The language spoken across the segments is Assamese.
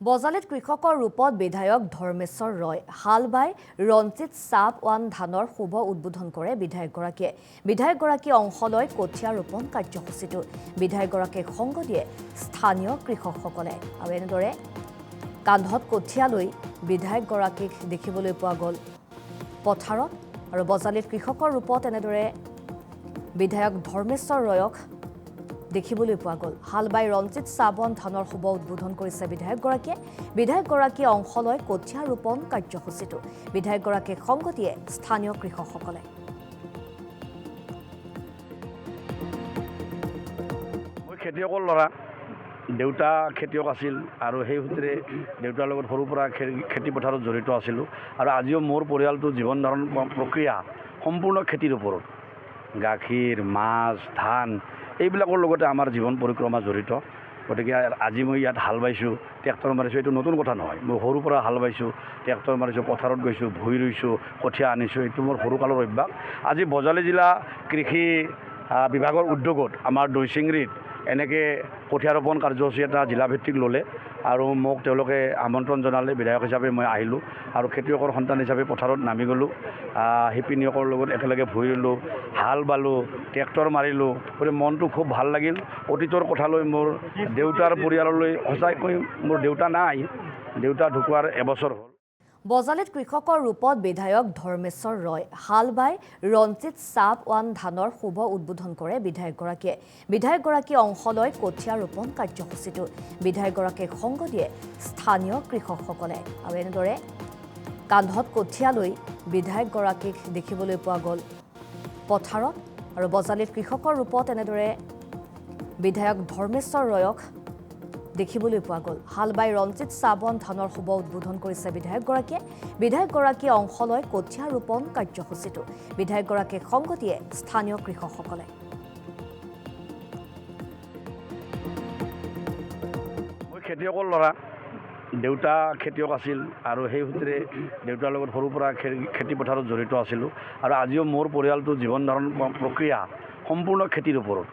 বজালিত কৃষকৰ ৰূপত বিধায়ক ধৰ্মেশ্বৰ ৰয় হাল বাই ৰঞ্জিত চাপ ওৱান ধানৰ শুভ উদ্বোধন কৰে বিধায়কগৰাকীয়ে। বিধায়কগৰাকীয়ে অংশ লয় কঠীয়া ৰোপণ কাৰ্যসূচীটো। বিধায়কগৰাকীক সংগ দিয়ে স্থানীয় কৃষকসকলে। আৰু এনেদৰে কান্ধত কঠীয়া লৈ বিধায়কগৰাকীক দেখিবলৈ পোৱা গ'ল পথাৰত। আৰু বজালিত কৃষকৰ ৰূপত এনেদৰে বিধায়ক ধৰ্মেশ্বৰ ৰয়ক দেখিবলৈ পোৱা গ'ল। হাল বাই ৰঞ্জিত চাবন ধানৰ শুভ উদ্বোধন কৰিছে বিধায়কগৰাকীয়ে। বিধায়কগৰাকীয়ে অংশ লয় কঠীয়া ৰোপণ কাৰ্যসূচীটো। বিধায়কগৰাকীক সংগ দিয়ে স্থানীয় কৃষকসকলে। মই খেতিয়কৰ ল'ৰা, দেউতা খেতিয়ক আছিল আৰু সেই সূত্ৰে দেউতাৰ লগত সৰুৰ পৰা খেতি পথাৰত জড়িত আছিলোঁ। আৰু আজিও মোৰ পৰিয়ালটো জীৱন ধাৰণ প্ৰক্ৰিয়া সম্পূৰ্ণ খেতিৰ ওপৰত। গাখীৰ, মাছ, ধান এইবিলাকৰ লগতে আমাৰ জীৱন পৰিক্ৰমা জড়িত। গতিকে আজি মই ইয়াত হাল বাইছোঁ, ট্ৰেক্টৰ মাৰিছোঁ, এইটো নতুন কথা নহয়। মই সৰুৰ পৰা হাল বাইছোঁ, ট্ৰেক্টৰ মাৰিছোঁ, পথাৰত গৈছোঁ, ভুই ৰুইছোঁ, কঠীয়া আনিছোঁ, এইটো মোৰ সৰুকালৰ অভ্যাস। আজি বজালী জিলা কৃষি বিভাগৰ উদ্যোগত আমাৰ দৈচিংৰিত এনেকৈ কঠীয়া ৰোপণ কাৰ্যসূচী এটা জিলাভিত্তিক ল'লে আৰু মোক তেওঁলোকে আমন্ত্ৰণ জনালে। বিধায়ক হিচাপে মই আহিলোঁ আৰু খেতিয়কৰ সন্তান হিচাপে পথাৰত নামি গ'লোঁ। শিপিনীয়কৰ লগত একেলগে ভুই ৰুলোঁ, হাল বালোঁ, ট্ৰেক্টৰ মাৰিলোঁ। গতিকে মনটো খুব ভাল লাগিল। অতীতৰ কথালৈ মোৰ দেউতাৰ পৰিয়াললৈ সঁচাকৈ মোৰ দেউতা নাই, দেউতা ঢুকোৱাৰ এবছৰ হ'ল। বজালিত কৃষকৰ ৰূপত বিধায়ক ধৰ্মেশ্বৰ ৰয় হাল বাই ৰঞ্জিত চাপ ওৱান ধানৰ শুভ উদ্বোধন কৰে বিধায়কগৰাকীয়ে। বিধায়কগৰাকীয়ে অংশ লয় কঠীয়া ৰোপণ কাৰ্যসূচীটো। বিধায়কগৰাকীক সংগ দিয়ে স্থানীয় কৃষকসকলে। আৰু এনেদৰে কান্ধত কঠীয়া লৈ বিধায়কগৰাকীক দেখিবলৈ পোৱা গ'ল পথাৰত। আৰু বজালিত কৃষকৰ ৰূপত এনেদৰে বিধায়ক ধৰ্মেশ্বৰ ৰয়ক দেখিবলৈ পোৱা গ'ল। হাল বাই ৰঞ্জিত চাবন ধানৰ শুভ উদ্বোধন কৰিছে বিধায়কগৰাকীয়ে। বিধায়কগৰাকীয়ে অংশ লয় কঠীয়া ৰোপণ কাৰ্যসূচীটো। বিধায়কগৰাকীক সংগ দিয়ে স্থানীয় কৃষকসকলে। মই খেতিয়কৰ ল'ৰা, দেউতা খেতিয়ক আছিল আৰু সেই সূত্ৰে দেউতাৰ লগত সৰুৰ পৰা খেতি পথাৰত জড়িত আছিলোঁ। আৰু আজিও মোৰ পৰিয়ালটো জীৱন ধাৰণ প্ৰক্ৰিয়া সম্পূৰ্ণ খেতিৰ ওপৰত।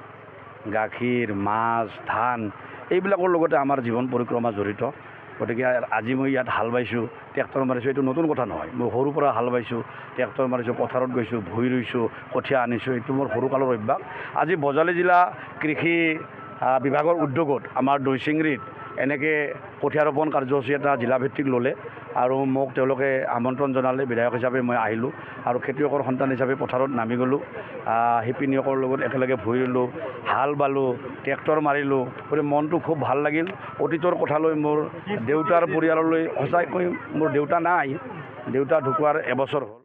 গাখীৰ, মাছ, ধান এইবিলাকৰ লগতে আমাৰ জীৱন পৰিক্ৰমা জড়িত। গতিকে আজি মই ইয়াত হাল বাইছোঁ, ট্ৰেক্টৰ মাৰিছোঁ, এইটো নতুন কথা নহয়। মই সৰুৰ পৰা হাল বাইছোঁ, ট্ৰেক্টৰ মাৰিছোঁ, পথাৰত গৈছোঁ, ভুই ৰুইছোঁ, কঠীয়া আনিছোঁ, এইটো মোৰ সৰুকালৰ অভ্যাস। আজি বজালী জিলা কৃষি বিভাগৰ উদ্যোগত আমাৰ দৈচিংৰিত এনেকৈ কঠীয়া ৰোপণ কাৰ্যসূচী এটা জিলাভিত্তিক ল'লে আৰু মোক তেওঁলোকে আমন্ত্ৰণ জনালে। বিধায়ক হিচাপে মই আহিলোঁ আৰু খেতিয়কৰ সন্তান হিচাপে পথাৰত নামি গ'লোঁ। শিপিনীয়কৰ লগত একেলগে ভুই ৰুলোঁ, হাল বালোঁ, ট্ৰেক্টৰ মাৰিলোঁ। গতিকে মনটো খুব ভাল লাগিল। অতীতৰ কথালৈ মোৰ দেউতাৰ পৰিয়াললৈ সঁচাকৈ মোৰ দেউতা নাই, দেউতা ঢুকোৱাৰ এবছৰ হ'ল।